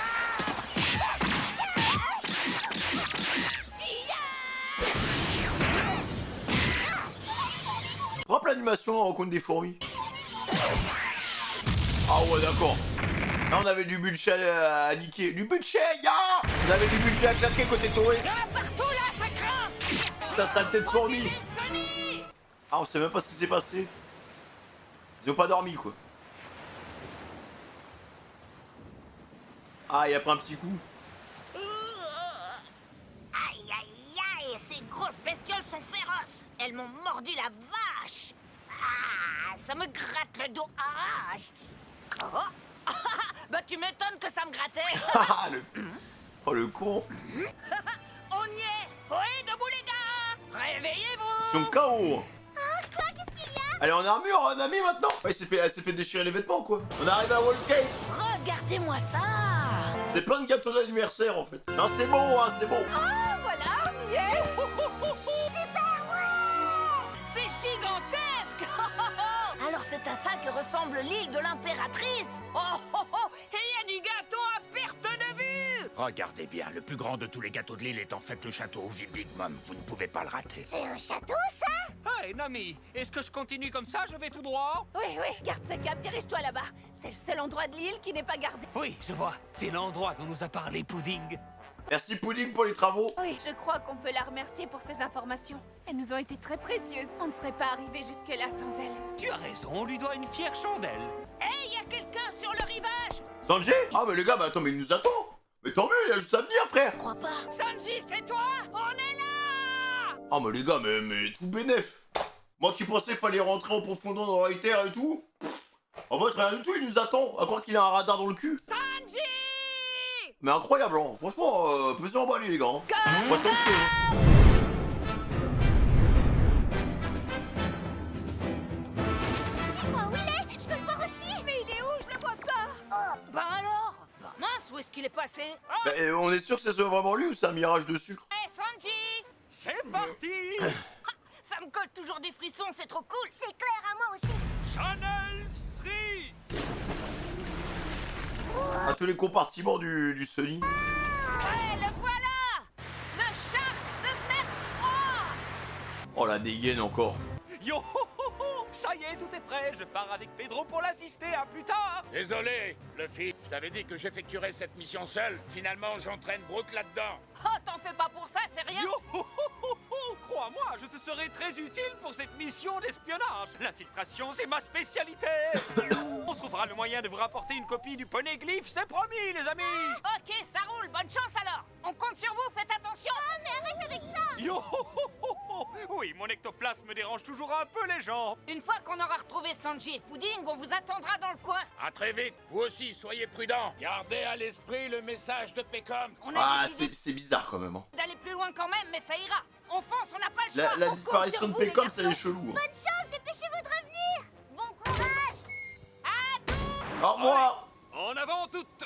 Propre l'animation en rencontre des fourmis. Ah ouais, d'accord. Là, on avait du budget à niquer. Du budget, ya! On avait du budget à claquer côté Toei. Partout là, ça craint. Ta saleté de fourmis. Ah, on sait même pas ce qui s'est passé. Ils ont pas dormi, quoi. Ah, il a pris un petit coup. Aïe, aïe, aïe, ces grosses bestioles sont féroces. Elles m'ont mordu la vache. Ah, ça me gratte le dos. Ah. Oh. Bah tu m'étonnes que ça me grattait. Oh, le con. On y est. Oui, debout les gars. Réveillez-vous. Ils sont KO. Oh, quoi? Qu'est-ce qu'il y a? Elle est en armure, Nami, maintenant. Ouais, elle s'est fait déchirer les vêtements, quoi. On arrive à Wall Cave. Regardez-moi ça. C'est plein de gâteaux d'anniversaire, en fait. Non, c'est bon, hein, c'est bon. Ah, voilà, on y est! Super, ouais. C'est gigantesque. Alors c'est à ça que ressemble l'île de l'impératrice. Oh, oh, oh. Et il y a du gâteau à perte de vue. Regardez bien, le plus grand de tous les gâteaux de l'île est en fait le château où vit Big Mom. Vous ne pouvez pas le rater. C'est un château, ça? Hey, Nami, est-ce que je continue comme ça? Je vais tout droit? Oui, oui, garde ce cap, dirige-toi là-bas. C'est le seul endroit de l'île qui n'est pas gardé. Oui, je vois. C'est l'endroit dont nous a parlé Pudding. Merci, Pudding, pour les travaux. Oui, je crois qu'on peut la remercier pour ces informations. Elles nous ont été très précieuses. On ne serait pas arrivé jusque-là sans elles. Tu as raison, on lui doit une fière chandelle. Hey, il y a quelqu'un sur le rivage. Sanji? Ah, mais les gars, bah attends, mais il nous attend. Mais tant mieux, il a juste à venir, frère. Crois pas. Sanji, c'est toi. On est là. Ah, mais les gars, mais tout bénef. Moi qui pensais qu'il fallait rentrer en profondeur dans la terre et tout. En fait, rien du tout, il nous attend. À croire qu'il a un radar dans le cul. Sanji. Mais incroyable, hein. Franchement, pesez en balai, les gars. Hein. Moi, ça me fait, hein. Dis-moi où il est. Je veux le voir aussi. Mais il est où? Je le vois pas. Oh. Bah alors. Bah mince, où est-ce qu'il est passé? Oh. Bah, on est sûr que ça soit vraiment lui ou c'est un mirage de sucre? Hey, Sanji. C'est parti. Ça me colle toujours des frissons, c'est trop cool. C'est clair à moi aussi. Channel 3. À tous les compartiments du Sony. Ouais, le voilà. Le Shark Submerge 3. Oh, la dégaine encore. Yo ho, ho, ho. Ça y est, tout est prêt. Je pars avec Pedro pour l'assister. À plus tard. Désolé, Luffy. Je t'avais dit que j'effectuerais cette mission seule. Finalement, j'entraîne Brook là-dedans. Oh, t'en fais pas pour ça, c'est rien. Yo ho, ho, ho, ho. Crois-moi, je te serai très utile pour cette mission d'espionnage. L'infiltration, c'est ma spécialité. On trouvera le moyen de vous rapporter une copie du poneglyphe, c'est promis, les amis. Ok, ça roule, bonne chance alors. On compte sur vous, faites attention. Oh, mais arrête avec ça. Yo ho, ho, ho, ho. Oui, mon ectoplasme dérange toujours un peu les gens. Une fois qu'on aura retrouvé Sanji et Pudding, on vous attendra dans le coin. À très vite. Vous aussi, soyez prudents. Gardez à l'esprit le message de Peckham. On Ah, a décidé c'est bizarre quand même. Hein. d'aller plus loin quand même, mais ça ira. On fonce, on n'a pas le choix. La On compte disparition sur de vous, les Peckham, c'est garçons. les chelous. Hein. Bonne chance, dépêchez-vous de revenir. Bon courage. À tous. Au revoir. En avant toutes.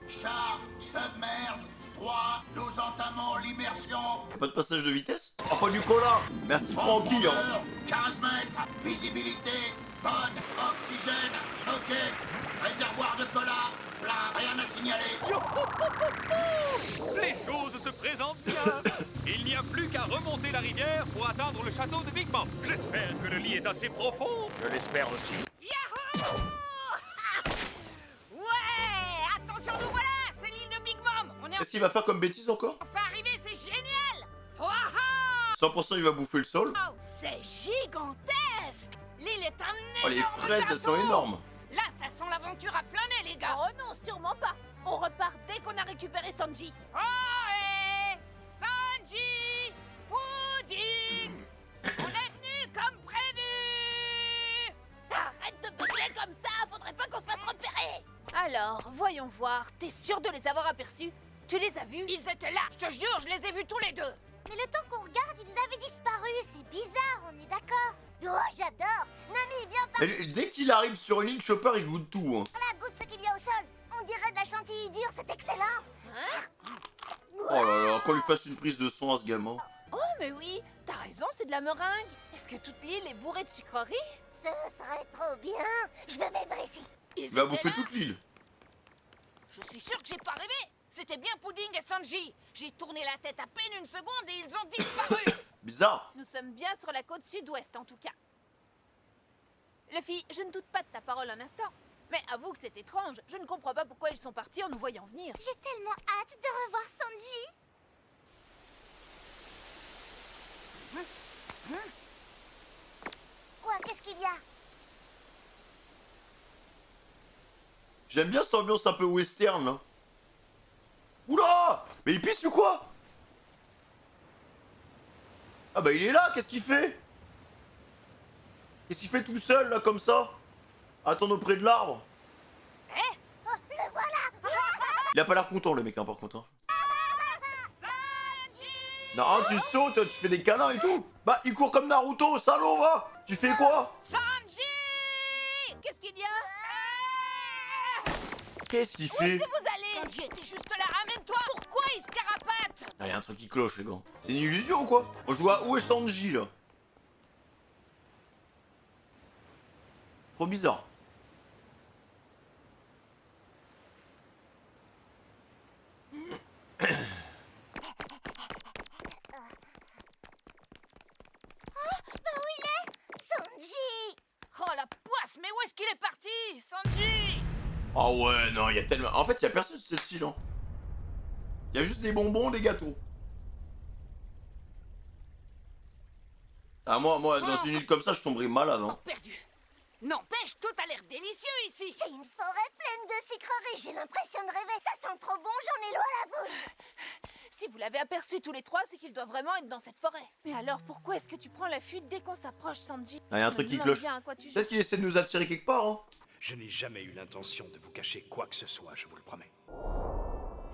Shark Submerge 3, nous entamons l'immersion. Y'a pas de passage de vitesse? Ah, pas du cola. Merci Francky, hein. Hauteur, 15 mètres, visibilité, bonne, oxygène, ok. Réservoir de cola, plein, rien à signaler. Les choses se présentent bien. Il n'y a plus qu'à remonter la rivière pour atteindre le château de Big Mom. J'espère que le lit est assez profond. Je l'espère aussi. Yahoo! Ouais! Attention, nous voilà! C'est l'île de Big Mom! On est Qu'est-ce qu'il va faire comme bêtise encore? enfin arrivé, c'est génial! Waouh! 100% il va bouffer le sol. Oh, c'est gigantesque! L'île est un Oh, les énorme fraises, elles sont tableau. énormes. Là, ça sent l'aventure à plein nez, les gars! Oh non, sûrement pas. On repart dès qu'on a récupéré Sanji. Oh, et Sanji! Pudding! On est venu comme prévu! Arrête de beugler comme ça, faudrait pas qu'on se fasse repérer. Alors, voyons voir, t'es sûr de les avoir aperçus? Tu les as vus? Ils étaient là, je te jure, je les ai vus tous les deux! Mais le temps qu'on regarde, ils avaient disparu. C'est bizarre, on est d'accord. Oh, j'adore. Nami, viens par Et dès qu'il arrive sur une île, Chopper il goûte tout. Hein. là, goûte ce qu'il y a au sol. On dirait de la chantilly dure, c'est excellent. Oh là là, qu'on lui fasse une prise de son à ce gamin. Oh, mais oui, t'as raison, c'est de la meringue. Est-ce que toute l'île est bourrée de sucreries? Ce serait trop bien. Je vais mettre ici. Ils Il va étaient bouffer là. toute l'île. Je suis sûre que j'ai pas rêvé. C'était bien Pudding et Sanji. J'ai tourné la tête à peine une seconde et ils ont disparu. Bizarre. Nous sommes bien sur la côte sud-ouest, en tout cas. Luffy, je ne doute pas de ta parole un instant. Mais avoue que c'est étrange. Je ne comprends pas pourquoi ils sont partis en nous voyant venir. J'ai tellement hâte de revoir Sanji. Quoi, qu'est-ce qu'il y a? J'aime bien cette ambiance un peu western là. Oula! Mais il pisse ou quoi? Ah bah il est là, qu'est-ce qu'il fait? Qu'est-ce qu'il fait tout seul là comme ça? Attendre auprès de l'arbre. Oh, le voilà. Il a pas l'air content le mec hein, par contre. Hein. Non, tu sautes, tu fais des câlins et tout. Bah il court comme Naruto, salaud va. Tu fais quoi? Sanji! Qu'est-ce qu'il y a? Qu'est-ce qu'il Où fait? est-ce que vous allez? Sanji était juste là, ramène-toi! Pourquoi il se carapate? Ah, y a un truc qui cloche les gars. C'est une illusion ou quoi? On joue à où est Sanji là? Trop bizarre. Bah où il est? Sanji. Oh la poisse, mais où est-ce qu'il est parti? Sanji! Ah ouais, non, il y a tellement... En fait, il y a personne sur cette île. Hein. Il y a juste des bonbons, des gâteaux. Ah moi, dans une île comme ça, je tomberais malade. Hein. Perdu. N'empêche, tout a l'air délicieux ici. C'est une forêt pleine de sucreries. J'ai l'impression de rêver. Ça sent trop bon, j'en ai l'eau à la bouche. Si vous l'avez aperçu tous les trois, c'est qu'il doit vraiment être dans cette forêt. Mais alors, pourquoi est-ce que tu prends la fuite dès qu'on s'approche, Sanji? Ah, y a un Je truc me qui demande cloche. bien à quoi tu joues. Peut-être qu'il essaie de nous attirer quelque part. Hein. Je n'ai jamais eu l'intention de vous cacher quoi que ce soit, je vous le promets.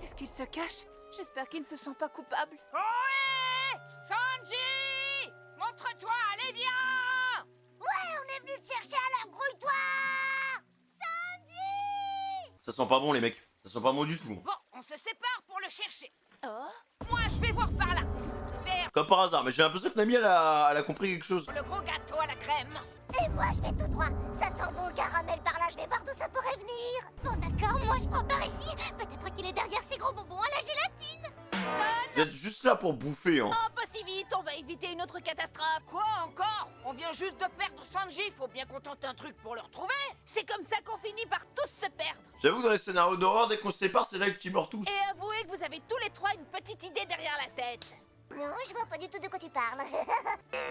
Est-ce qu'il se cache? J'espère qu'il ne se sent pas coupable. Ohé! Sanji! Montre-toi, allez, viens! Ouais, on est venu te chercher, alors grouille-toi. Sanji. Ça sent pas bon les mecs. Ça sent pas bon du tout. Bon, on se sépare pour le chercher. Oh? Moi, je vais voir par là. Vers Comme par hasard, mais j'ai l'impression que Nami elle a compris quelque chose. le gros gâteau à la crème. Et moi, je vais tout droit. Ça sent bon le caramel par là. Je vais voir d'où ça pourrait venir. Bon, d'accord, moi, je prends par ici. Peut-être qu'il est derrière ces gros bonbons à la gélatine. Vous êtes juste là pour bouffer. Hein. Oh, pas si vite, on va éviter une autre catastrophe. Quoi encore? On vient juste de perdre Sanji. Faut bien qu'on tente un truc pour le retrouver. C'est comme ça qu'on finit par tous se perdre. J'avoue que dans les scénarios d'horreur, dès qu'on se sépare, c'est là qu'ils meurent tous. Et avouez que vous avez tous les trois une petite idée derrière la tête. Non, je vois pas du tout de quoi tu parles.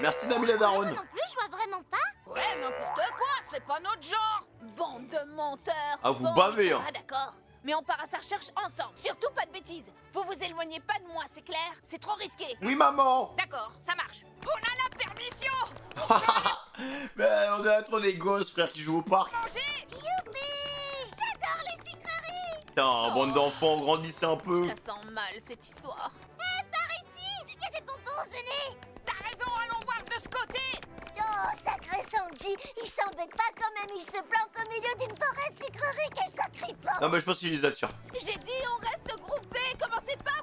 Merci Nami la daronne. Non plus, je vois vraiment pas. Ouais, n'importe quoi. C'est pas notre genre. Bande de menteurs. Ah, vous Bon, bavez, hein. Ah, d'accord. Mais on part à sa recherche ensemble. Surtout pas de bêtises. Vous vous éloignez pas de moi, c'est clair? C'est trop risqué. Oui maman. D'accord, ça marche. On a la permission. Mais on doit être des gosses frère qui jouent au parc. Manger. Youpi! J'adore les sucreries. Putain, bande d'enfants, grandissez un peu. Je la sens mal, cette histoire. Hé, par ici! Il y a des bonbons, venez! T'as raison, allons voir de ce côté. Oh, sacré Sanji! Il s'embête pas quand même, il se planque au milieu d'une forêt de sucreries, quel sacré porc! Non mais je pense qu'il les attire. J'ai dit on reste groupés, commencez pas à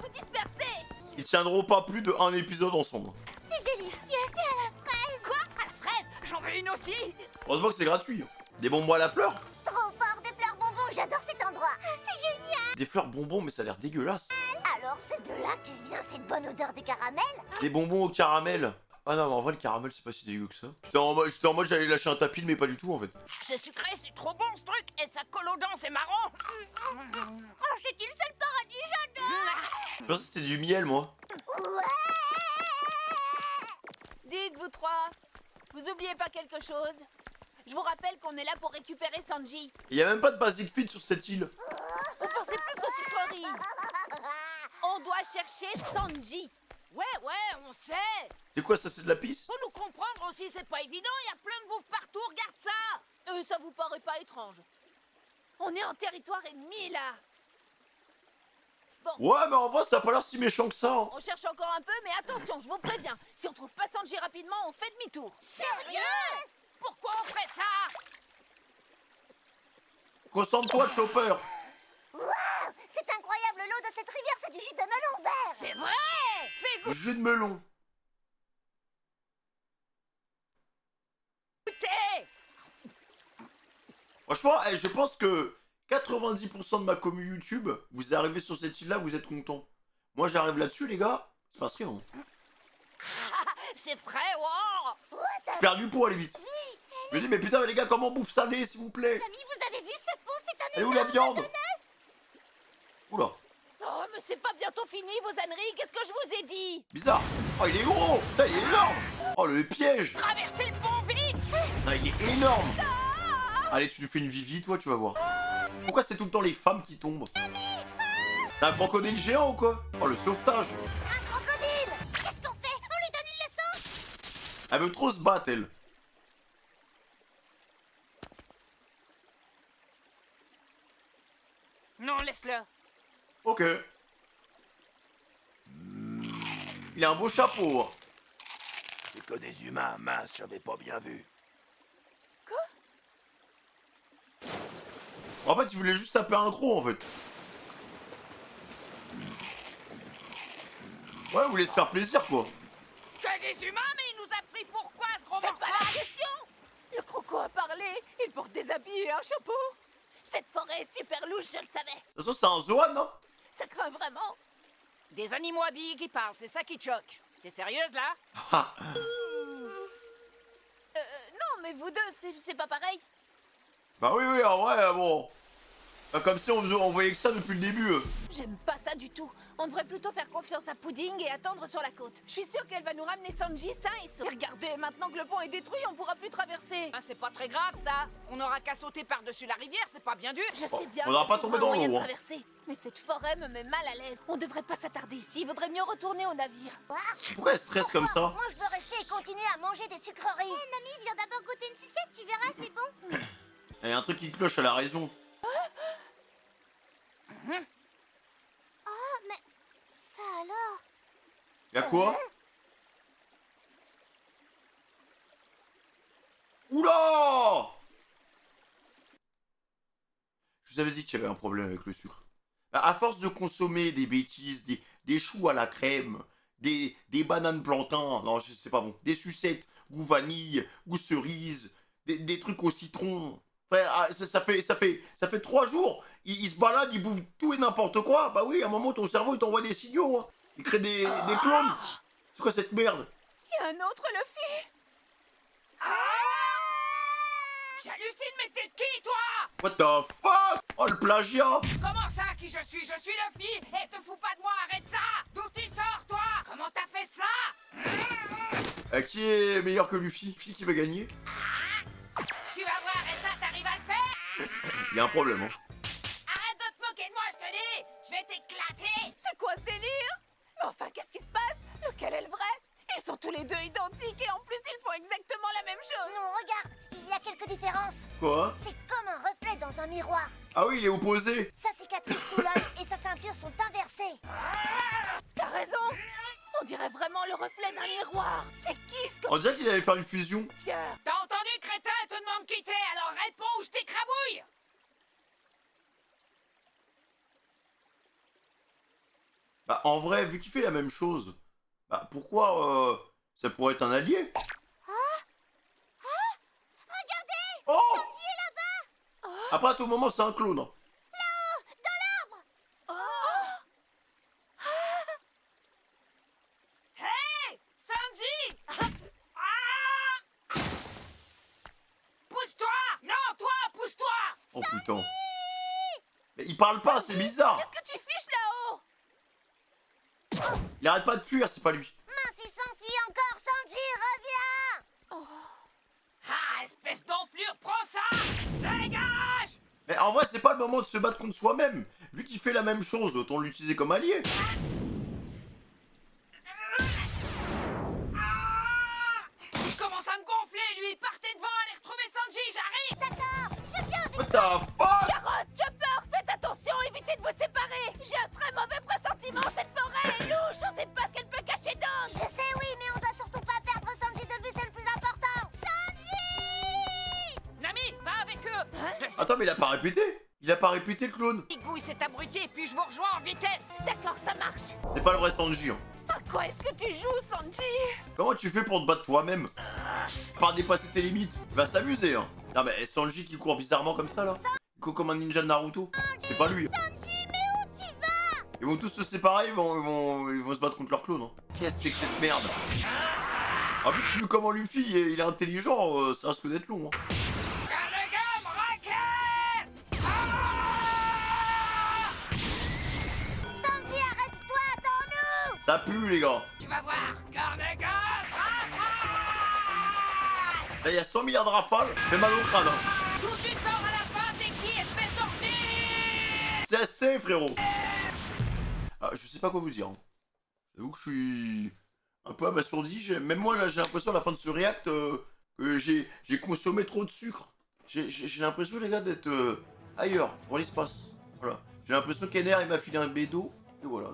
Ils tiendront pas plus de un épisode ensemble. C'est délicieux, c'est à la fraise. Quoi? À la fraise? J'en veux une aussi. Heureusement que c'est gratuit. Des bonbons à la fleur? Trop fort, des fleurs bonbons, j'adore cet endroit. Ah, c'est génial. Des fleurs bonbons, mais ça a l'air dégueulasse. Alors c'est de là que vient cette bonne odeur de caramel? Des bonbons au caramel. Ah non, mais en vrai, le caramel, c'est pas si dégueu que ça. J'étais en mode j'allais lâcher un tapis, mais pas du tout, en fait. C'est sucré, c'est trop bon ce truc. Et ça colle aux dents, c'est marrant. Oh, c'est-il ça le paradis, j'adore. Je pensais que c'était du miel, moi. Ouais. Dites, vous trois, vous oubliez pas quelque chose? Je vous rappelle qu'on est là pour récupérer Sanji. Il y a même pas de basic fit sur cette île. Vous pensez plus qu'aux sucreries. On doit chercher Sanji. Ouais, on sait. C'est quoi ça, c'est de la pisse? Faut nous comprendre aussi, c'est pas évident. Il y a plein de bouffe partout, regarde ça. Ça vous paraît pas étrange? On est en territoire ennemi, là. Ouais, mais en vrai, ça a pas l'air si méchant que ça. Hein. On cherche encore un peu, mais attention, je vous préviens. Si on trouve pas Sanji rapidement, on fait demi-tour. Sérieux? Pourquoi on ferait ça? Concentre-toi, Chopper. Waouh, c'est incroyable, l'eau de cette rivière, c'est du jus de melon vert. C'est vrai. Fais goûter. Jus de melon. Franchement, je pense que 90% de ma commu YouTube, vous arrivez sur cette île-là, vous êtes contents. Moi, j'arrive là-dessus, les gars, il se passe rien. C'est frais, wow. Je perds du poids, les vite. Je me dis, mais putain, mais les gars, comment on bouffe salé, s'il vous plaît? Amis, vous avez vu ce pont? C'est un Elle est où la viande? Oula, Oh, mais c'est pas bientôt fini, vos âneries. Qu'est-ce que je vous ai dit? bizarre. Oh, il est gros. Putain, il est énorme. Oh, le piège. Traversez le pont vite. Ah, il est énorme. Allez, tu lui fais une vivi, toi, tu vas voir. Pourquoi c'est tout le temps les femmes qui tombent? C'est un crocodile géant ou quoi? Oh, le sauvetage. Un crocodile. Qu'est-ce qu'on fait? On lui donne une leçon? Elle veut trop se battre, elle. Non, laisse-le. Ok. Il a un beau chapeau. Hein. C'est que des humains, mince, j'avais pas bien vu. En fait, il voulait juste taper un gros, en fait. Ouais, il voulait se faire plaisir, quoi. Que des humains, mais il nous a pris pourquoi, ce gros C'est pas morphale? la question. Le croco a parlé. Il porte des habits et un chapeau. Cette forêt est super louche, je le savais. De toute façon, c'est un Zoan, hein. Ça craint vraiment. Des animaux habillés qui parlent, c'est ça qui te choque. T'es sérieuse, là? Non, mais vous deux, c'est pas pareil. Bah oui, en vrai, bon. Bah, comme si on voyait que ça depuis le début. J'aime pas ça du tout. On devrait plutôt faire confiance à Pudding et attendre sur la côte. Je suis sûre qu'elle va nous ramener Sanji sain et sauf. Et regardez, maintenant que le pont est détruit, on pourra plus traverser. Ah, c'est pas très grave, ça. On aura qu'à sauter par-dessus la rivière, c'est pas bien dur. Je sais bien. on n'aura qu'on pas trouvera tombé dans un moyen l'eau, de hein. traverser. Mais cette forêt me met mal à l'aise. On devrait pas s'attarder ici. Il vaudrait mieux retourner au navire. Pourquoi elle stresse comme ça? Moi, je veux rester et continuer à manger des sucreries. Nami, viens d'abord goûter une sucette, tu verras, c'est bon. Il y a un truc qui cloche, elle a raison. Oh, mais ça alors? Y'a quoi? Oula! Je vous avais dit qu'il y avait un problème avec le sucre. À force de consommer des bêtises, des choux à la crème, des bananes plantains, non, c'est pas bon, des sucettes, goût vanille, goût cerise, des trucs au citron. Frère, ça fait 3 jours, il se balade, il bouffe tout et n'importe quoi. Bah oui, à un moment, ton cerveau, il t'envoie des signaux. Hein. Il crée des clones. C'est quoi cette merde? Il y a un autre Luffy. J'hallucine, mais t'es qui, toi? What the fuck? Oh, le plagiat! Comment ça, qui je suis? Je suis Luffy. Et te fous pas de moi, arrête ça. D'où tu sors, toi? Comment t'as fait ça? Qui est meilleur que Luffy? Luffy qui va gagner? Tu vas voir, et ça, t'arrives à le faire? Il y a un problème, hein. Arrête de te moquer de moi, je te dis. Je vais t'éclater. C'est quoi ce délire? Mais enfin, qu'est-ce qui se passe? Lequel est le vrai? Ils sont tous les deux identiques et en plus ils font exactement la même chose. Non, regarde, il y a quelques différences. Quoi? C'est comme un reflet dans un miroir. Ah oui, il est opposé. Sa cicatrice sous l'œil et sa ceinture sont inversées. T'as raison. On dirait vraiment le reflet d'un miroir. C'est qui ce On dirait qu'il allait faire une fusion. Pierre? T'as entendu, crétin? Elle te demande qui t'es, alors réponds ou je t'écrabouille. Bah, en vrai, vu qu'il fait la même chose, bah, pourquoi ça pourrait être un allié? Regardez! Oh! Sanji est là-bas! Après, à tout moment, c'est un clone. Hein. Là-haut, dans l'arbre! Hey Sanji Pousse-toi! Non, toi, pousse-toi! Oh putain. Mais il parle pas, c'est bizarre. Qu'est-ce que tu fiches là-haut? Il arrête pas de fuir, c'est pas lui. Mince, il s'enfuit encore! Sanji, reviens! Ah, espèce d'enflure, prends ça! Dégage! Mais en vrai, c'est pas le moment de se battre contre soi-même. Vu qu'il fait la même chose, autant l'utiliser comme allié. Il commence à me gonfler, lui! Partez devant, allez retrouver Sanji, j'arrive! D'accord, je viens avec What the fuck? Carotte, Chopper, faites attention, évitez de vous séparer! J'ai un très mauvais pressentiment, cette forêt est louche, on sait pas ce qu'elle peut cacher d'autre! Je sais, oui, mais on doit surtout pas perdre Sanji de vue, c'est le plus important! Sanji! Nami, va avec eux! Je sais Attends, mais il a pas répété. Il a pas répété le clone. qui gouille cet abruti, puis je vous rejoins en vitesse! D'accord, ça marche! C'est pas le vrai Sanji. Hein. À quoi est-ce que tu joues, Sanji? Comment tu fais pour te battre toi-même? Par dépasser tes limites. Il va s'amuser. Hein. Non mais Sanji qui court bizarrement comme ça là. Il court comme un ninja de Naruto. C'est pas lui. Hein. Sanji, mais où tu vas? Ils vont tous se séparer, ils vont se battre contre leur clone. Hein. Qu'est-ce que c'est que cette merde? En plus, vu comment Luffy il est intelligent, ça risque d'être long. Hein. Sanji, arrête-toi, attends-nous! Ça pue les gars. Tu vas voir, Carnegie! Là, il y a 100 milliards de rafales. Fait mal au crâne. Hein. D'où tu sors à la fin, t'es qui, espèce d'ordi? C'est assez, frérot. Ah, je sais pas quoi vous dire. Hein. J'avoue que je suis un peu abasourdi. Même moi, là, j'ai l'impression à la fin de ce react que j'ai consommé trop de sucre. J'ai l'impression, les gars, d'être ailleurs, dans l'espace. Voilà. J'ai l'impression qu'Ener, il m'a filé un bédo. Et voilà,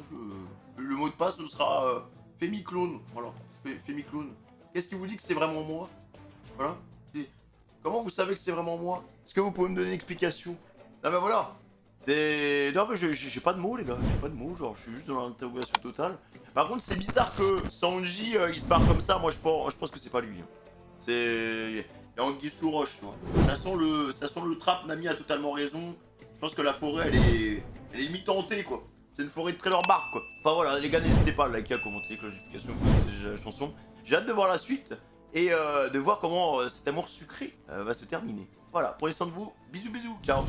le mot de passe, ce sera Fémiclone. Voilà, Fémiclone. Qu'est-ce qui vous dit que c'est vraiment moi? Voilà. Et comment vous savez que c'est vraiment moi? Est-ce que vous pouvez me donner une explication? Ah ben voilà. C'est... Non mais j'ai pas de mots les gars, j'ai pas de mots, genre je suis juste dans l'interrogation totale. Par contre c'est bizarre que Sanji il se barre comme ça, moi je pense que c'est pas lui. Hein. C'est... Il y a Anguille sous roche, tu vois. Ça sent le trap, Nami a totalement raison. Je pense que la forêt elle est limite hantée quoi. C'est une forêt de trailer bark quoi. Enfin voilà les gars, n'hésitez pas à liker, à commenter, la notification, la chanson. J'ai hâte de voir la suite et de voir comment cet amour sucré va se terminer. Voilà, prenez soin de vous, bisous bisous, ciao.